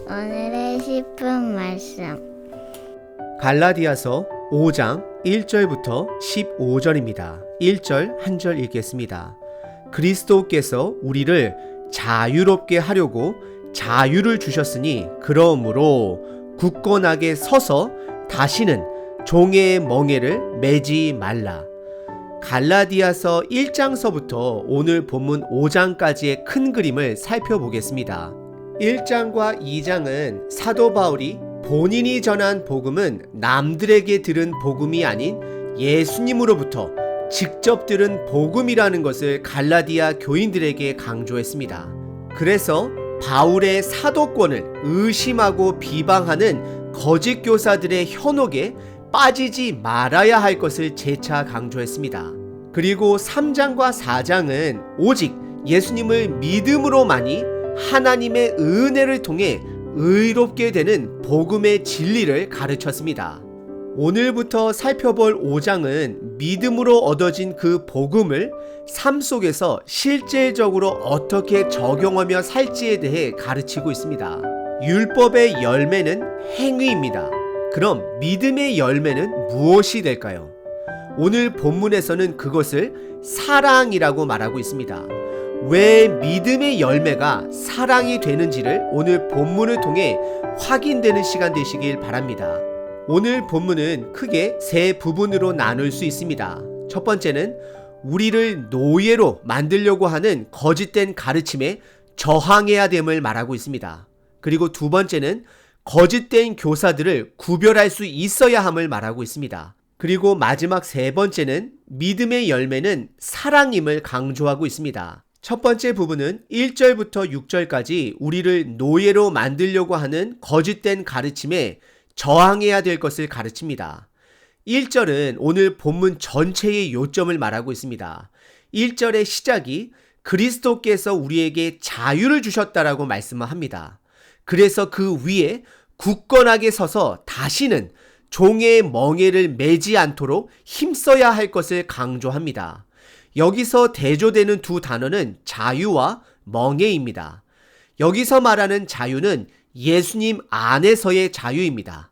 오늘의 10분 말씀. 갈라디아서 5장 1절부터 15절입니다. 1절 한 절 읽겠습니다. 그리스도께서 우리를 자유롭게 하려고 자유를 주셨으니 그러므로 굳건하게 서서 다시는 종의 멍에를 매지 말라. 갈라디아서 1장서부터 오늘 본문 5장까지의 큰 그림을 살펴보겠습니다. 1장과 2장은 사도 바울이 본인이 전한 복음은 남들에게 들은 복음이 아닌 예수님으로부터 직접 들은 복음이라는 것을 갈라디아 교인들에게 강조했습니다. 그래서 바울의 사도권을 의심하고 비방하는 거짓 교사들의 현혹에 빠지지 말아야 할 것을 재차 강조했습니다. 그리고 3장과 4장은 오직 예수님을 믿음으로만이 하나님의 은혜를 통해 의롭게 되는 복음의 진리를 가르쳤습니다. 오늘부터 살펴볼 5장은 믿음으로 얻어진 그 복음을 삶 속에서 실질적으로 어떻게 적용하며 살지에 대해 가르치고 있습니다. 율법의 열매는 행위입니다. 그럼 믿음의 열매는 무엇이 될까요? 오늘 본문에서는 그것을 사랑이라고 말하고 있습니다. 왜 믿음의 열매가 사랑이 되는지를 오늘 본문을 통해 확인되는 시간 되시길 바랍니다. 오늘 본문은 크게 세 부분으로 나눌 수 있습니다. 첫 번째는 우리를 노예로 만들려고 하는 거짓된 가르침에 저항해야 됨을 말하고 있습니다. 그리고 두 번째는 거짓된 교사들을 구별할 수 있어야 함을 말하고 있습니다. 그리고 마지막 세 번째는 믿음의 열매는 사랑임을 강조하고 있습니다. 첫 번째 부분은 1절부터 6절까지 우리를 노예로 만들려고 하는 거짓된 가르침에 저항해야 될 것을 가르칩니다. 1절은 오늘 본문 전체의 요점을 말하고 있습니다. 1절의 시작이 그리스도께서 우리에게 자유를 주셨다라고 말씀을 합니다. 그래서 그 위에 굳건하게 서서 다시는 종의 멍에를 매지 않도록 힘써야 할 것을 강조합니다. 여기서 대조되는 두 단어는 자유와 멍에입니다. 여기서 말하는 자유는 예수님 안에서의 자유입니다.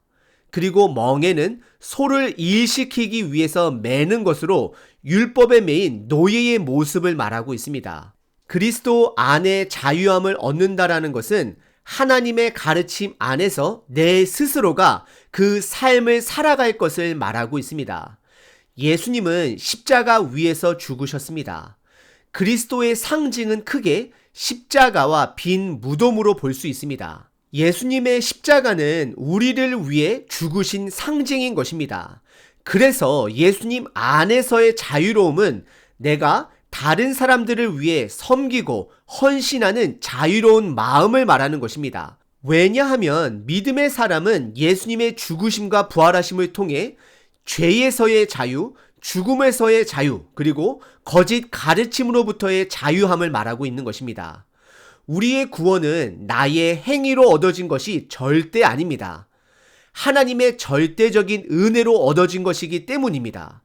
그리고 멍에는 소를 일시키기 위해서 매는 것으로 율법에 매인 노예의 모습을 말하고 있습니다. 그리스도 안에 자유함을 얻는다라는 것은 하나님의 가르침 안에서 내 스스로가 그 삶을 살아갈 것을 말하고 있습니다. 예수님은 십자가 위에서 죽으셨습니다. 그리스도의 상징은 크게 십자가와 빈 무덤으로 볼 수 있습니다. 예수님의 십자가는 우리를 위해 죽으신 상징인 것입니다. 그래서 예수님 안에서의 자유로움은 내가 다른 사람들을 위해 섬기고 헌신하는 자유로운 마음을 말하는 것입니다. 왜냐하면 믿음의 사람은 예수님의 죽으심과 부활하심을 통해 죄에서의 자유, 죽음에서의 자유, 그리고 거짓 가르침으로부터의 자유함을 말하고 있는 것입니다. 우리의 구원은 나의 행위로 얻어진 것이 절대 아닙니다. 하나님의 절대적인 은혜로 얻어진 것이기 때문입니다.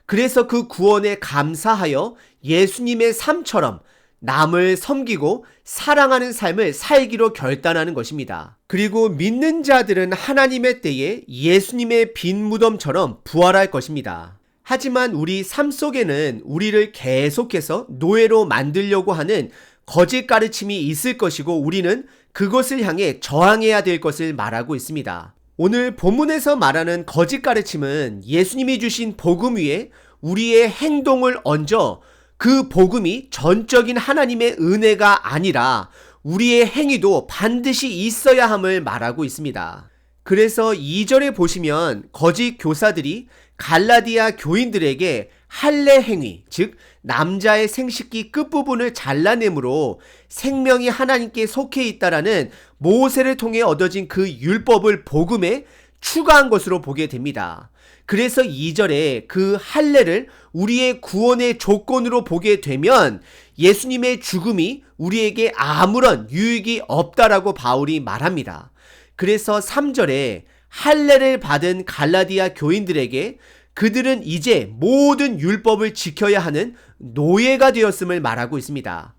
그래서 그 구원에 감사하여 예수님의 삶처럼 남을 섬기고 사랑하는 삶을 살기로 결단하는 것입니다. 그리고 믿는 자들은 하나님의 때에 예수님의 빈 무덤처럼 부활할 것입니다. 하지만 우리 삶 속에는 우리를 계속해서 노예로 만들려고 하는 거짓 가르침이 있을 것이고 우리는 그것을 향해 저항해야 될 것을 말하고 있습니다. 오늘 본문에서 말하는 거짓 가르침은 예수님이 주신 복음 위에 우리의 행동을 얹어 그 복음이 전적인 하나님의 은혜가 아니라 우리의 행위도 반드시 있어야 함을 말하고 있습니다. 그래서 2절에 보시면 거짓 교사들이 갈라디아 교인들에게 할례 행위, 즉 남자의 생식기 끝부분을 잘라내므로 생명이 하나님께 속해 있다라는 모세를 통해 얻어진 그 율법을 복음에 추가한 것으로 보게 됩니다. 그래서 2절에 그 할례를 우리의 구원의 조건으로 보게 되면 예수님의 죽음이 우리에게 아무런 유익이 없다라고 바울이 말합니다. 그래서 3절에 할례를 받은 갈라디아 교인들에게 그들은 이제 모든 율법을 지켜야 하는 노예가 되었음을 말하고 있습니다.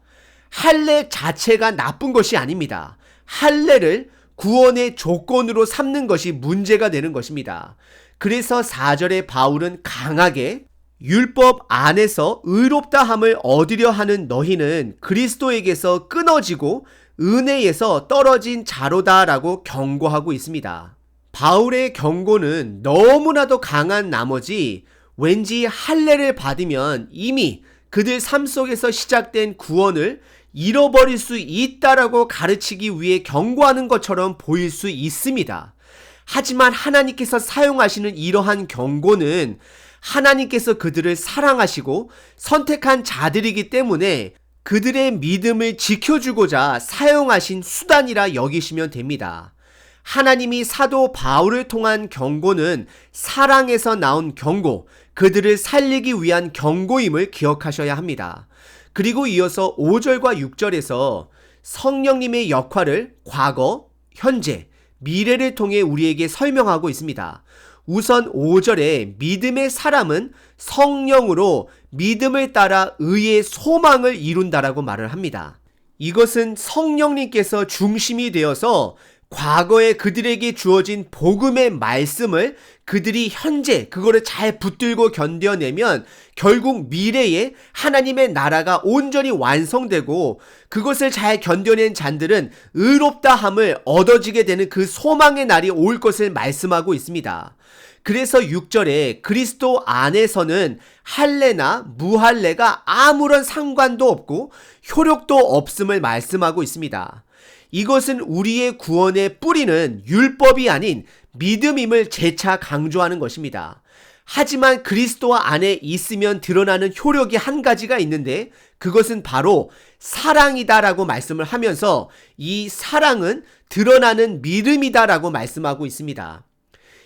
할례 자체가 나쁜 것이 아닙니다. 할례를 구원의 조건으로 삼는 것이 문제가 되는 것입니다. 그래서 4절에 바울은 강하게 율법 안에서 의롭다함을 얻으려 하는 너희는 그리스도에게서 끊어지고 은혜에서 떨어진 자로다라고 경고하고 있습니다. 바울의 경고는 너무나도 강한 나머지 왠지 할례를 받으면 이미 그들 삶 속에서 시작된 구원을 잃어버릴 수 있다라고 가르치기 위해 경고하는 것처럼 보일 수 있습니다. 하지만 하나님께서 사용하시는 이러한 경고는 하나님께서 그들을 사랑하시고 선택한 자들이기 때문에 그들의 믿음을 지켜주고자 사용하신 수단이라 여기시면 됩니다. 하나님이 사도 바울을 통한 경고는 사랑에서 나온 경고, 그들을 살리기 위한 경고임을 기억하셔야 합니다. 그리고 이어서 5절과 6절에서 성령님의 역할을 과거, 현재, 미래를 통해 우리에게 설명하고 있습니다. 우선 5절에 믿음의 사람은 성령으로 믿음을 따라 의의 소망을 이룬다라고 말을 합니다. 이것은 성령님께서 중심이 되어서 과거에 그들에게 주어진 복음의 말씀을 그들이 현재 그거를 잘 붙들고 견뎌내면 결국 미래에 하나님의 나라가 온전히 완성되고 그것을 잘 견뎌낸 자들은 의롭다함을 얻어지게 되는 그 소망의 날이 올 것을 말씀하고 있습니다. 그래서 6절에 그리스도 안에서는 할례나 무할례가 아무런 상관도 없고 효력도 없음을 말씀하고 있습니다. 이것은 우리의 구원의 뿌리는 율법이 아닌 믿음임을 재차 강조하는 것입니다. 하지만 그리스도 안에 있으면 드러나는 효력이 한 가지가 있는데 그것은 바로 사랑이다라고 말씀을 하면서 이 사랑은 드러나는 믿음이다라고 말씀하고 있습니다.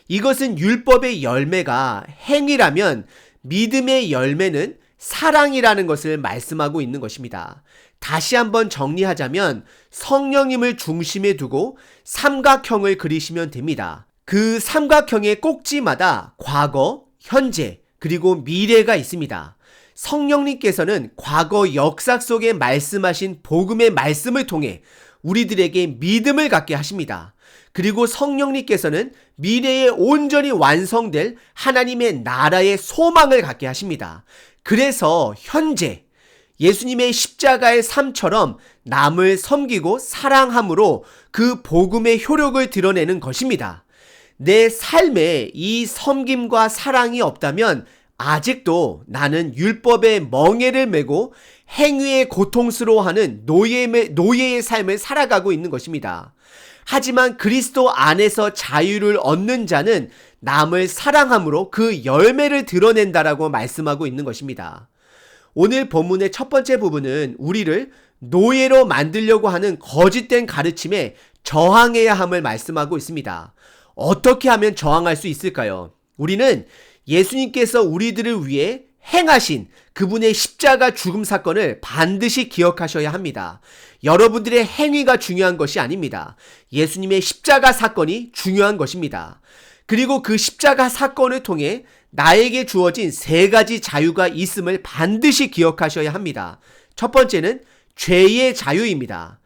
이것은 율법의 열매가 행위라면 믿음의 열매는 사랑이라는 것을 말씀하고 있는 것입니다. 다시 한번 정리하자면 성령님을 중심에 두고 삼각형을 그리시면 됩니다. 그 삼각형의 꼭지마다 과거, 현재, 그리고 미래가 있습니다. 성령님께서는 과거 역사 속에 말씀하신 복음의 말씀을 통해 우리들에게 믿음을 갖게 하십니다. 그리고 성령님께서는 미래에 온전히 완성될 하나님의 나라의 소망을 갖게 하십니다. 그래서 현재 예수님의 십자가의 삶처럼 남을 섬기고 사랑함으로 그 복음의 효력을 드러내는 것입니다. 내 삶에 이 섬김과 사랑이 없다면 아직도 나는 율법의 멍에를 메고 행위에 고통스러워하는 노예의 삶을 살아가고 있는 것입니다. 하지만 그리스도 안에서 자유를 얻는 자는 남을 사랑함으로 그 열매를 드러낸다라고 말씀하고 있는 것입니다. 오늘 본문의 첫 번째 부분은 우리를 노예로 만들려고 하는 거짓된 가르침에 저항해야 함을 말씀하고 있습니다. 어떻게 하면 저항할 수 있을까요? 우리는 예수님께서 우리들을 위해 행하신 그분의 십자가 죽음 사건을 반드시 기억하셔야 합니다. 여러분들의 행위가 중요한 것이 아닙니다. 예수님의 십자가 사건이 중요한 것입니다. 그리고 그 십자가 사건을 통해 나에게 주어진 세 가지 자유가 있음을 반드시 기억하셔야 합니다. 첫 번째는 죄의 자유입니다.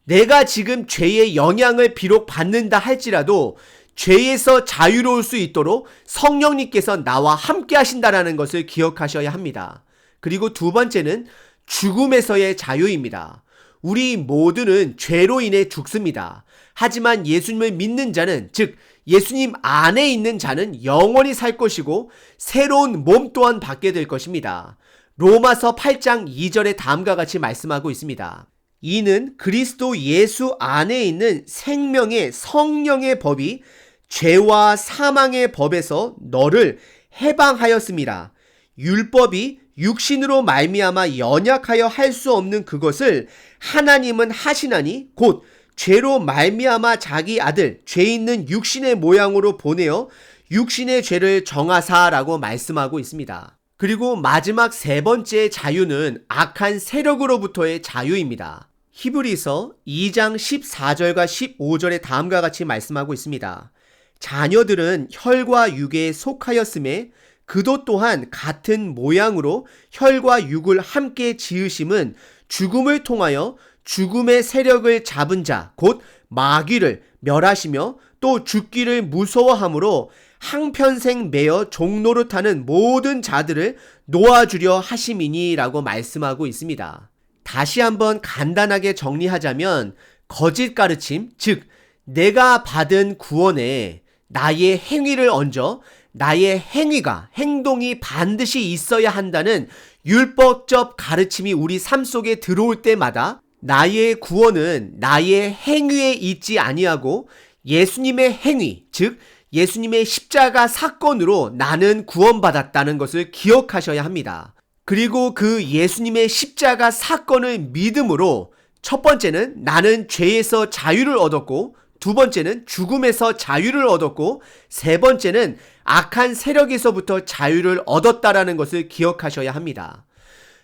내가 지금 죄의 영향을 비록 받는다 할지라도 죄에서 자유로울 수 있도록 성령님께서 나와 함께 하신다라는 것을 기억하셔야 합니다. 그리고 두 번째는 죽음에서의 자유입니다. 우리 모두는 죄로 인해 죽습니다. 하지만 예수님을 믿는 자는, 즉 예수님 안에 있는 자는 영원히 살 것이고 새로운 몸 또한 받게 될 것입니다. 로마서 8장 2절에 다음과 같이 말씀하고 있습니다. 이는 그리스도 예수 안에 있는 생명의 성령의 법이 죄와 사망의 법에서 너를 해방하였습니다. 율법이 육신으로 말미암아 연약하여 할 수 없는 그것을 하나님은 하시나니 곧 죄로 말미암아 자기 아들 죄 있는 육신의 모양으로 보내어 육신의 죄를 정하사라고 말씀하고 있습니다. 그리고 마지막 세 번째 자유는 악한 세력으로부터의 자유입니다. 히브리서 2장 14절과 15절에 다음과 같이 말씀하고 있습니다. 자녀들은 혈과 육에 속하였음에 그도 또한 같은 모양으로 혈과 육을 함께 지으심은 죽음을 통하여 죽음의 세력을 잡은 자, 곧 마귀를 멸하시며 또 죽기를 무서워함으로 한평생 매어 종노릇하는 모든 자들을 놓아주려 하심이니라고 말씀하고 있습니다. 다시 한번 간단하게 정리하자면 거짓 가르침, 즉 내가 받은 구원에 나의 행위를 얹어 나의 행동이 반드시 있어야 한다는 율법적 가르침이 우리 삶 속에 들어올 때마다 나의 구원은 나의 행위에 있지 아니하고 예수님의 행위, 즉 예수님의 십자가 사건으로 나는 구원받았다는 것을 기억하셔야 합니다. 그리고 그 예수님의 십자가 사건을 믿음으로 첫 번째는 나는 죄에서 자유를 얻었고, 두 번째는 죽음에서 자유를 얻었고, 세 번째는 악한 세력에서부터 자유를 얻었다라는 것을 기억하셔야 합니다.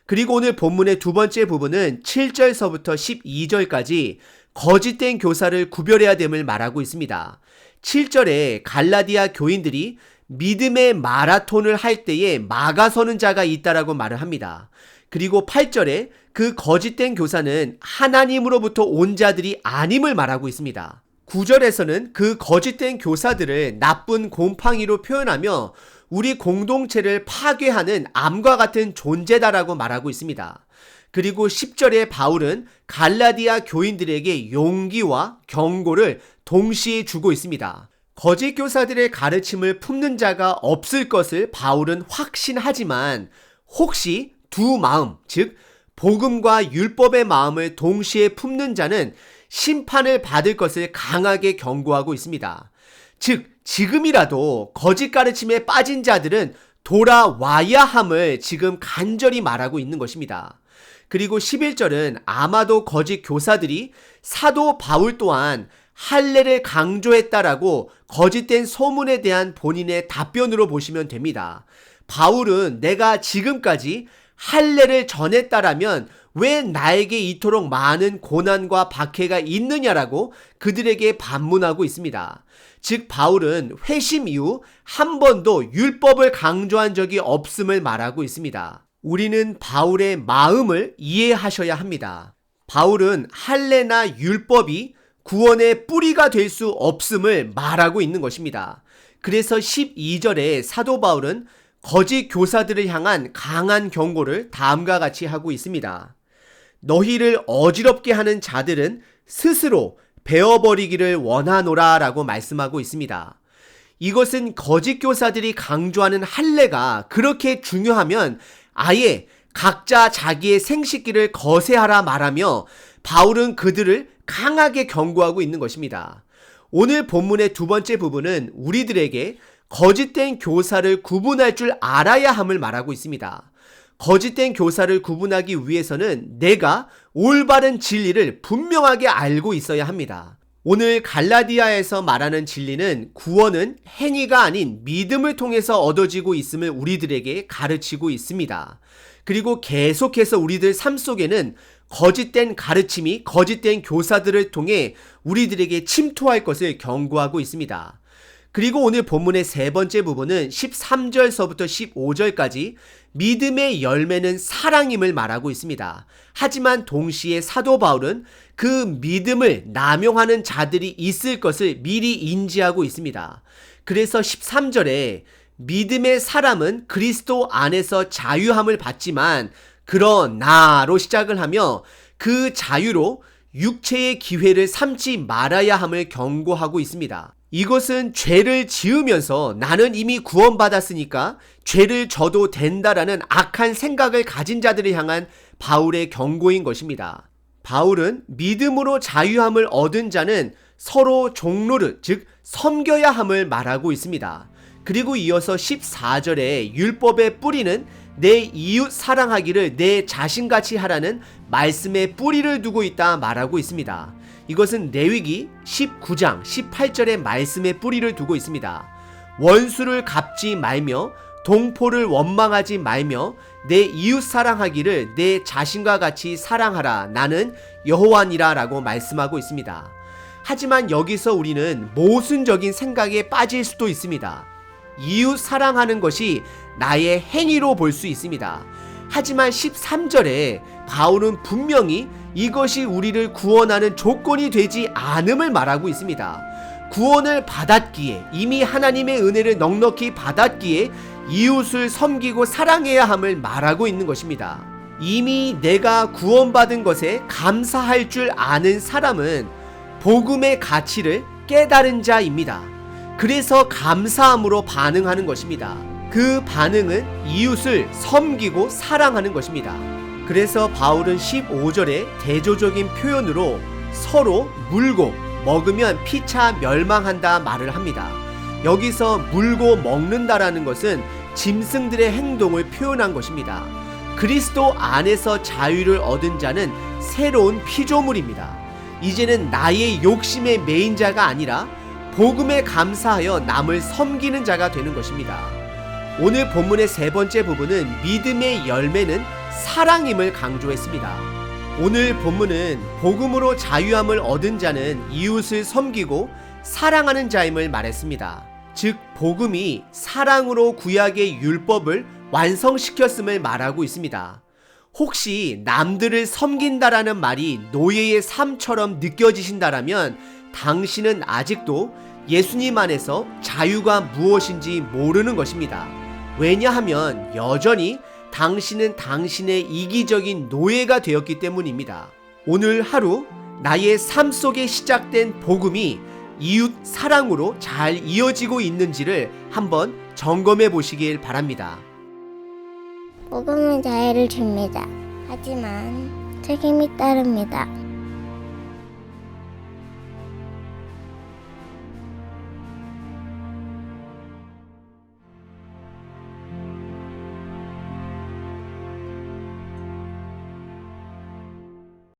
그리고 오늘 본문의 두 번째 부분은 7절서부터 12절까지 거짓된 교사를 구별해야 됨을 말하고 있습니다. 7절에 갈라디아 교인들이 믿음의 마라톤을 할 때에 막아서는 자가 있다라고 말을 합니다. 그리고 8절에 그 거짓된 교사는 하나님으로부터 온 자들이 아님을 말하고 있습니다. 9절에서는 그 거짓된 교사들을 나쁜 곰팡이로 표현하며 우리 공동체를 파괴하는 암과 같은 존재다라고 말하고 있습니다. 그리고 10절에 바울은 갈라디아 교인들에게 용기와 경고를 동시에 주고 있습니다. 거짓 교사들의 가르침을 품는 자가 없을 것을 바울은 확신하지만 혹시 두 마음, 즉 복음과 율법의 마음을 동시에 품는 자는 심판을 받을 것을 강하게 경고하고 있습니다. 즉 지금이라도 거짓 가르침에 빠진 자들은 돌아와야 함을 지금 간절히 말하고 있는 것입니다. 그리고 11절은 아마도 거짓 교사들이 사도 바울 또한 할례를 강조했다라고 거짓된 소문에 대한 본인의 답변으로 보시면 됩니다. 바울은 내가 지금까지 할례를 전했다라면 왜 나에게 이토록 많은 고난과 박해가 있느냐라고 그들에게 반문하고 있습니다. 즉 바울은 회심 이후 한 번도 율법을 강조한 적이 없음을 말하고 있습니다. 우리는 바울의 마음을 이해하셔야 합니다. 바울은 할례나 율법이 구원의 뿌리가 될 수 없음을 말하고 있는 것입니다. 그래서 12절에 사도 바울은 거짓 교사들을 향한 강한 경고를 다음과 같이 하고 있습니다. 너희를 어지럽게 하는 자들은 스스로 베어버리기를 원하노라 라고 말씀하고 있습니다. 이것은 거짓 교사들이 강조하는 할례가 그렇게 중요하면 아예 각자 자기의 생식기를 거세하라 말하며 바울은 그들을 강하게 경고하고 있는 것입니다. 오늘 본문의 두 번째 부분은 우리들에게 거짓된 교사를 구분할 줄 알아야 함을 말하고 있습니다. 거짓된 교사를 구분하기 위해서는 내가 올바른 진리를 분명하게 알고 있어야 합니다. 오늘 갈라디아에서 말하는 진리는 구원은 행위가 아닌 믿음을 통해서 얻어지고 있음을 우리들에게 가르치고 있습니다. 그리고 계속해서 우리들 삶 속에는 거짓된 가르침이 거짓된 교사들을 통해 우리들에게 침투할 것을 경고하고 있습니다. 그리고 오늘 본문의 세 번째 부분은 13절서부터 15절까지 믿음의 열매는 사랑임을 말하고 있습니다. 하지만 동시에 사도 바울은 그 믿음을 남용하는 자들이 있을 것을 미리 인지하고 있습니다. 그래서 13절에 믿음의 사람은 그리스도 안에서 자유함을 받지만 그러나로 시작을 하며 그 자유로 육체의 기회를 삼지 말아야 함을 경고하고 있습니다. 이것은 죄를 지으면서 나는 이미 구원받았으니까 죄를 져도 된다라는 악한 생각을 가진 자들을 향한 바울의 경고인 것입니다. 바울은 믿음으로 자유함을 얻은 자는 서로 종노릇, 즉 섬겨야 함을 말하고 있습니다. 그리고 이어서 14절에 율법의 뿌리는 내 이웃 사랑하기를 내 자신같이 하라는 말씀의 뿌리를 두고 있다 말하고 있습니다. 이것은 레위기 19장 18절의 말씀의 뿌리를 두고 있습니다. 원수를 갚지 말며 동포를 원망하지 말며 내 이웃 사랑하기를 내 자신과 같이 사랑하라 나는 여호와니라 라고 말씀하고 있습니다. 하지만 여기서 우리는 모순적인 생각에 빠질 수도 있습니다. 이웃 사랑하는 것이 나의 행위로 볼 수 있습니다. 하지만 13절에 바울은 분명히 이것이 우리를 구원하는 조건이 되지 않음을 말하고 있습니다. 구원을 받았기에, 이미 하나님의 은혜를 넉넉히 받았기에 이웃을 섬기고 사랑해야 함을 말하고 있는 것입니다. 이미 내가 구원받은 것에 감사할 줄 아는 사람은 복음의 가치를 깨달은 자입니다. 그래서 감사함으로 반응하는 것입니다. 그 반응은 이웃을 섬기고 사랑하는 것입니다. 그래서 바울은 15절에 대조적인 표현으로 서로 물고 먹으면 피차 멸망한다 말을 합니다. 여기서 물고 먹는다라는 것은 짐승들의 행동을 표현한 것입니다. 그리스도 안에서 자유를 얻은 자는 새로운 피조물입니다. 이제는 나의 욕심에 매인 자가 아니라 복음에 감사하여 남을 섬기는 자가 되는 것입니다. 오늘 본문의 세 번째 부분은 믿음의 열매는 사랑임을 강조했습니다. 오늘 본문은 복음으로 자유함을 얻은 자는 이웃을 섬기고 사랑하는 자임을 말했습니다. 즉 복음이 사랑으로 구약의 율법을 완성시켰음을 말하고 있습니다. 혹시 남들을 섬긴다라는 말이 노예의 삶처럼 느껴지신다라면 당신은 아직도 예수님 안에서 자유가 무엇인지 모르는 것입니다. 왜냐하면 여전히 당신은 당신의 이기적인 노예가 되었기 때문입니다. 오늘 하루 나의 삶 속에 시작된 복음이 이웃 사랑으로 잘 이어지고 있는지를 한번 점검해 보시길 바랍니다. 복음은 자유를 줍니다. 하지만 책임이 따릅니다.